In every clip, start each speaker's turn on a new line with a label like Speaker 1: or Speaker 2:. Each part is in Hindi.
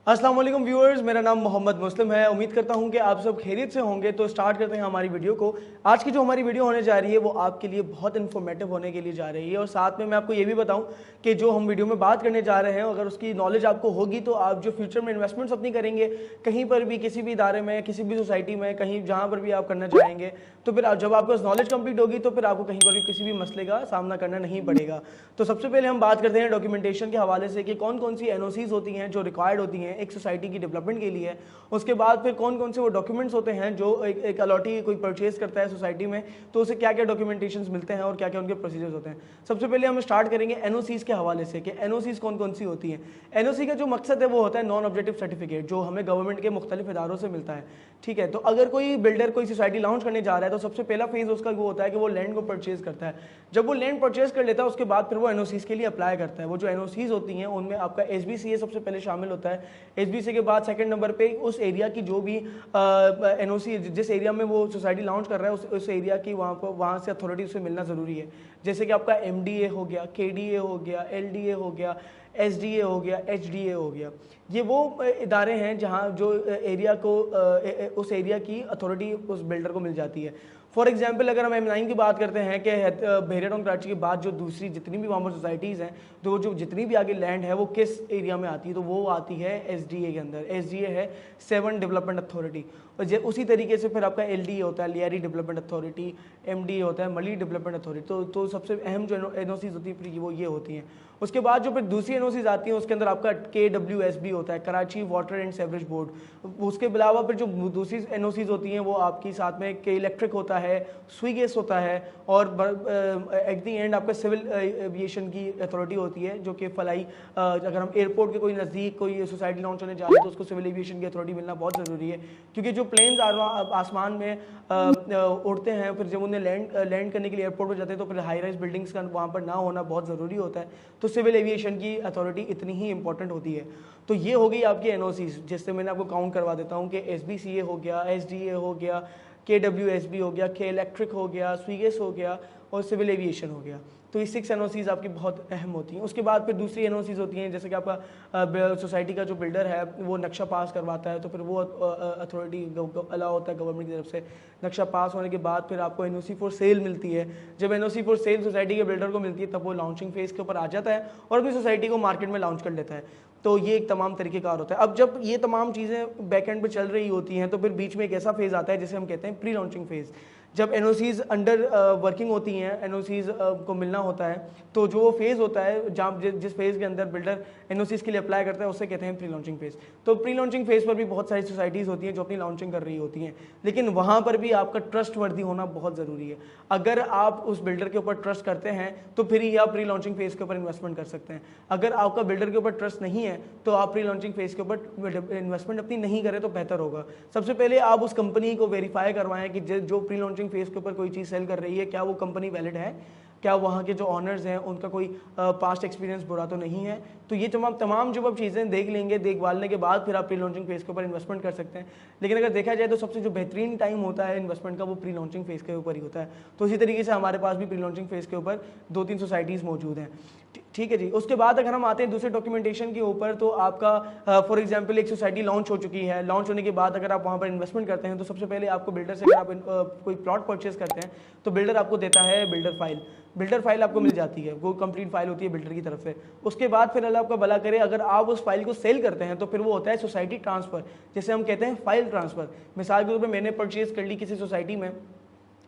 Speaker 1: अस्सलाम वालेकुम व्यूअर्स, मेरा नाम मोहम्मद मुस्लिम है। उम्मीद करता हूं कि आप सब खैरियत से होंगे। तो स्टार्ट करते हैं हमारी वीडियो को। आज की जो हमारी वीडियो होने जा रही है वो आपके लिए बहुत इन्फॉर्मेटिव होने के लिए जा रही है, और साथ में मैं आपको ये भी बताऊं कि जो हम वीडियो में बात करने जा रहे हैं अगर उसकी नॉलेज आपको होगी तो आप जो फ्यूचर में इन्वेस्टमेंट्स अपनी करेंगे कहीं पर भी, किसी भी इदारे में, किसी भी सोसाइटी में, कहीं जहाँ पर भी आप करना चाहेंगे, तो फिर जब आपको नॉलेज कंप्लीट होगी तो फिर आपको कहीं पर भी किसी भी मसले का सामना करना नहीं पड़ेगा। तो सबसे पहले हम बात करते हैं डॉक्यूमेंटेशन के हवाले से कि कौन कौन सी एनओसीज होती हैं जो रिक्वायर्ड होती हैं एक सोसाइटी की डेवलपमेंट के लिए। उसके बाद फिर कौन कौन से वो डॉक्यूमेंट्स होते हैं जो एक अलॉटी कोई परचेज करता है सोसाइटी में, तो उसे क्या क्या डॉक्यूमेंटेशंस मिलते हैं और क्या क्या उनके प्रोसीजर्स होते हैं। सबसे पहले हम स्टार्ट करेंगे एनओसीज के हवाले से कि एनओसीज कौन कौन सी होती हैं। एनओसी का जो मकसद है वो होता है नॉन ऑब्जेक्टिव सर्टिफिकेट, जो हमें गवर्नमेंट के मुख्तलिफ इदारों से मिलता है। ठीक है, तो अगर कोई बिल्डर कोई सोसाइटी लॉन्च करने जा रहा है तो सबसे पहला फेज उसका वो होता है कि वो लैंड को परचेज करता है। जब वो लैंड परचेज कर लेता है उसके बाद फिर वो एनओसीज के लिए अप्लाई करता है। वो जो एनओसीज होती हैं उनमें आपका एसबीसीए सबसे पहले शामिल होता है। एसबीसीए के बाद सेकंड नंबर पे उस एरिया की जो भी एनओसी, जिस एरिया में वो सोसाइटी लॉन्च कर रहा है उस एरिया की वहाँ से अथॉरिटी से मिलना ज़रूरी है। जैसे कि आपका एमडीए हो गया, केडीए हो गया, एलडीए हो गया, एसडीए हो गया, एचडीए हो गया। ये वो इदारे हैं जहाँ जो एरिया को उस एरिया की अथॉरिटी उस बिल्डर को मिल जाती है। फॉर एग्जांपल अगर हम M9 की बात करते हैं कि बहरिया टाउन कराची के बाद जो दूसरी जितनी भी वहाँ पर सोसाइटीज़ हैं, तो जो जितनी भी आगे लैंड है वो किस एरिया में आती है, तो वो आती है एसडीए के अंदर। एसडीए है सेवन डेवलपमेंट अथॉरिटी। और उसी तरीके से फिर आपका एलडीए होता है, लियारी डेवलपमेंट अथॉरिटी। एमडीए होता है, मली डेवलपमेंट अथॉरिटी। तो सबसे अहम जो एनओसीज होती है वो ये होती हैं। उसके बाद जो फिर दूसरी एनओसीज आती हैं उसके अंदर आपका KWSB होता है, Karachi water and sewerage board. उसके अलावा फिर जो दूसरी एनओसीज होती हैं वो आपकी साथ में के इलेक्ट्रिक होता है, स्वीगेस होता है, और एट दी एंड आपका सिविल एविएशन की अथॉरिटी होती है जो कि फलाई, अगर हम एयरपोर्ट के कोई नज़दीक कोई सोसाइटी लॉन्च होने जा रहे हैं तो उसको सिविल एविएशन की अथॉरिटी मिलना बहुत ज़रूरी है। क्योंकि जो प्लेन्स आसमान में उड़ते हैं, फिर जब उन्हें लैंड करने के लिए एयरपोर्ट पर जाते हैं तो फिर हाई राइज बिल्डिंग्स का वहाँ पर ना होना बहुत ज़रूरी होता है। तो सिविल एविएशन की अथॉरिटी इतनी ही इंपॉर्टेंट होती है। तो ये हो गई आपकी एनओसीज, जिससे मैंने आपको काउंट करवा देता हूँ कि एसबीसीए हो गया, एसडीए हो गया, KWSB हो गया, के इलेक्ट्रिक हो गया, स्वीगेस हो गया, और सिविल एविएशन हो गया। तो ये 6 एनओसीज आपकी बहुत अहम होती हैं। उसके बाद फिर दूसरी एनओसीज होती हैं, जैसे कि आपका सोसाइटी का जो बिल्डर है वो नक्शा पास करवाता है, तो फिर वो अथॉरिटी अलाउ होता है गवर्नमेंट की तरफ से। नक्शा पास होने के बाद फिर आपको एनओसी फॉर सेल मिलती है। जब एनओसी फॉर सेल सोसाइटी के बिल्डर को मिलती है तब वो लॉन्चिंग फेज़ के ऊपर आ जाता है और अपनी सोसाइटी को मार्केट में लॉन्च कर लेता है। तो ये एक तमाम तरीक़ेकार होता है। अब जब ये तमाम चीज़ें बैक एंड पे चल रही होती हैं तो फिर बीच में एक ऐसा फेज़ आता है जिसे हम कहते हैं प्री लॉन्चिंग फेज़। जब एनओसीज अंडर वर्किंग होती हैं, एनओसीज को मिलना होता है, तो जो वो फेज़ होता है जहाँ जिस फेज़ के अंदर बिल्डर एनओसीज के लिए अप्लाई करता है उसे कहते हैं प्री लॉन्चिंग फेज़। तो प्री लॉन्चिंग फेज़ पर भी बहुत सारी सोसाइटीज़ होती हैं जो अपनी लॉन्चिंग कर रही होती हैं, लेकिन वहाँ पर भी आपका ट्रस्ट वर्दी होना बहुत ज़रूरी है। अगर आप उस बिल्डर के ऊपर ट्रस्ट करते हैं तो फिर ही आप प्री लॉन्चिंग फेज़ के ऊपर इन्वेस्टमेंट कर सकते हैं। अगर आपका बिल्डर के ऊपर ट्रस्ट नहीं है तो आप प्री लॉन्चिंग फेज़ के ऊपर इन्वेस्टमेंट अपनी नहीं करें तो बेहतर होगा। सबसे पहले आप उस कंपनी को वेरीफाई करवाएं कि जो प्री लॉन्चिंग फेज़ के ऊपर कोई चीज़ सेल कर रही है क्या वो कंपनी वैलिड है, क्या वहाँ के जो ऑनर्स हैं उनका कोई पास्ट एक्सपीरियंस बुरा तो नहीं है। तो ये तमाम जब आप चीज़ें देख लेंगे, देखभालने के बाद फिर आप प्री लॉन्चिंग फेज़ के ऊपर इन्वेस्टमेंट कर सकते हैं। लेकिन अगर देखा जाए तो सबसे जो बेहतरीन टाइम होता है इन्वेस्टमेंट का वो प्री लॉन्चिंग फेज़ के ऊपर ही होता है। तो इसी तरीके से हमारे पास भी प्री लॉन्चिंग फेज़ के ऊपर 2-3 सोसाइटीज़ मौजूद हैं। ठीक है जी। उसके बाद अगर हम आते हैं दूसरे डॉक्यूमेंटेशन के ऊपर, तो आपका फॉर एग्जांपल एक सोसाइटी लॉन्च हो चुकी है। लॉन्च होने के बाद अगर आप वहाँ पर इन्वेस्टमेंट करते हैं तो सबसे पहले आपको बिल्डर से, अगर आप कोई प्लॉट परचेज करते हैं तो बिल्डर आपको देता है बिल्डर फाइल। बिल्डर फाइल आपको मिल जाती है, वो कंप्लीट फाइल होती है बिल्डर की तरफ से। उसके बाद फिर अल्लाह आपका भला करे अगर आप उस फाइल को सेल करते हैं तो फिर वो होता है सोसाइटी ट्रांसफ़र, जिसे हम कहते हैं फाइल ट्रांसफ़र। मिसाल के तौर पर मैंने परचेज़ कर ली किसी सोसाइटी में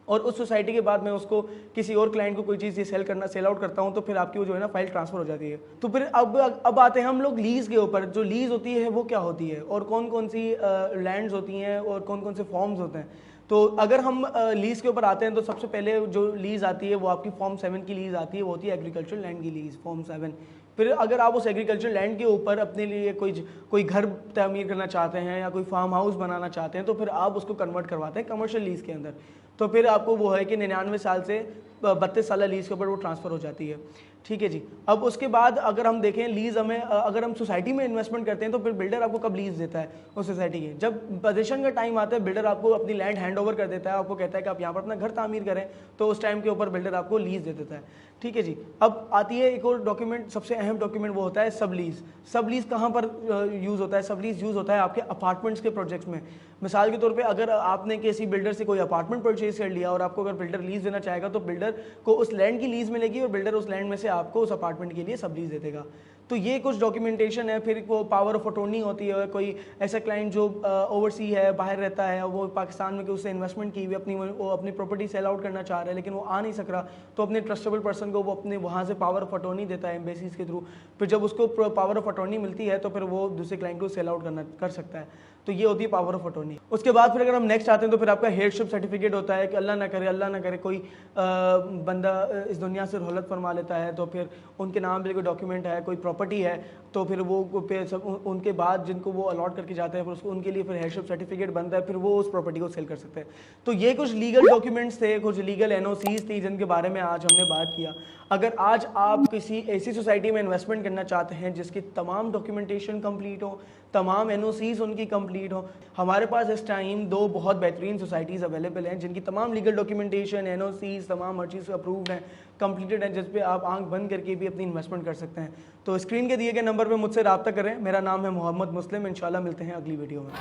Speaker 1: और उस सोसाइटी के बाद मैं उसको किसी और क्लाइंट को कोई चीज़ ये सेल आउट करता हूँ, तो फिर आपकी वो जो है ना फाइल ट्रांसफ़र हो जाती है। तो फिर अब आते हैं हम लोग लीज़ के ऊपर। जो लीज़ होती है वो क्या होती है और कौन कौन सी लैंड्स होती हैं और कौन कौन से फॉर्म्स होते हैं। तो अगर हम लीज़ के ऊपर आते हैं तो सबसे पहले जो लीज़ आती है वो आपकी फॉर्म 7 की लीज़ आती है, वो होती है एग्रीकल्चर लैंड की लीज़, फॉर्म 7। फिर अगर आप उस एग्रीकल्चर लैंड के ऊपर अपने लिए कोई घर तमीर करना चाहते हैं या कोई फार्म हाउस बनाना चाहते हैं तो फिर आप उसको कन्वर्ट करवाते हैं कमर्शियल लीज़ के अंदर। तो फिर आपको वो है कि 99 साल से 32 साल लीज़ के ऊपर वो ट्रांसफ़र हो जाती है। ठीक है जी। अब उसके बाद अगर हम देखें लीज हमें अगर हम सोसाइटी में इन्वेस्टमेंट करते हैं तो फिर बिल्डर आपको कब लीज देता है उस सोसाइटी की? जब पोजीशन का टाइम आता है, बिल्डर आपको अपनी लैंड हैंड ओवर कर देता है, आपको कहता है कि आप यहाँ पर अपना घर तामीर करें, तो उस टाइम के ऊपर बिल्डर आपको लीज दे देता है। ठीक है जी। अब आती है एक और डॉक्यूमेंट, सबसे अहम डॉक्यूमेंट, वो होता है सब लीज। सब लीज कहाँ पर यूज़ होता है? सब लीज यूज़ होता है आपके अपार्टमेंट्स के प्रोजेक्ट्स में। मिसाल के तौर पे अगर आपने किसी बिल्डर से कोई अपार्टमेंट परचेज कर लिया और आपको अगर बिल्डर लीज देना चाहेगा तो बिल्डर को उस लैंड की लीज मिलेगी और बिल्डर उस लैंड में से आपको उस अपार्टमेंट के लिए सब लीज दे देगा। तो ये कुछ डॉक्यूमेंटेशन है। फिर वो पावर ऑफ अटॉर्नी होती है। कोई ऐसा क्लाइंट जो ओवरसी है, बाहर रहता है, वो पाकिस्तान में उससे इन्वेस्टमेंट की हुई वो अपनी प्रॉपर्टी सेल आउट करना चाह रहा है लेकिन वो आ नहीं सक रहा, तो अपने ट्रस्टेबल पर्सन को वो अपने वहाँ से पावर ऑफ अटॉर्नी देता है एम्बेसीज के थ्रू। फिर जब उसको पावर ऑफ अटॉर्नी मिलती है तो फिर वो दूसरे क्लाइंट को सेल आउट कर सकता है। तो ये होती है पावर ऑफ अटॉर्नी। उसके बाद फिर अगर हम नेक्स्ट आते हैं तो फिर आपका हेयरशिप सर्टिफिकेट होता है कि अल्लाह ना करे कोई बंदा इस दुनिया से रौलत फरमा लेता है तो फिर उनके नाम पे कोई डॉक्यूमेंट है, कोई प्रॉपर्टी है, तो फिर वो उनके बाद जिनको वो अलॉट करके जाते हैं फिर उसको उनके लिए फिर हेयरशिप सर्टिफिकेट बनता है, फिर वो उस प्रॉपर्टी को सेल कर सकते हैं। तो ये कुछ लीगल डॉक्यूमेंट्स थे, कुछ लीगल एनओसीज थी जिनके बारे में आज हमने बात किया। अगर आज आप किसी ऐसी सोसाइटी में इन्वेस्टमेंट करना चाहते हैं जिसकी तमाम डॉक्यूमेंटेशन कंप्लीट हो, तमाम एनओसीज उनकी कंप्लीट हो, हमारे पास इस टाइम 2 बहुत बेहतरीन सोसाइटीज़ अवेलेबल हैं जिनकी तमाम लीगल डॉक्यूमेंटेशन, एनओसीज, तमाम हर चीज़ अप्रूव्ड है, कंप्लीटेड है, जिस पे आप आंख बंद करके भी अपनी इन्वेस्टमेंट कर सकते हैं। तो स्क्रीन के दिए गए नंबर पर मुझसे रब्ता करें। मेरा नाम है मोहम्मद मुस्लिम। इंशाल्लाह मिलते हैं अगली वीडियो में।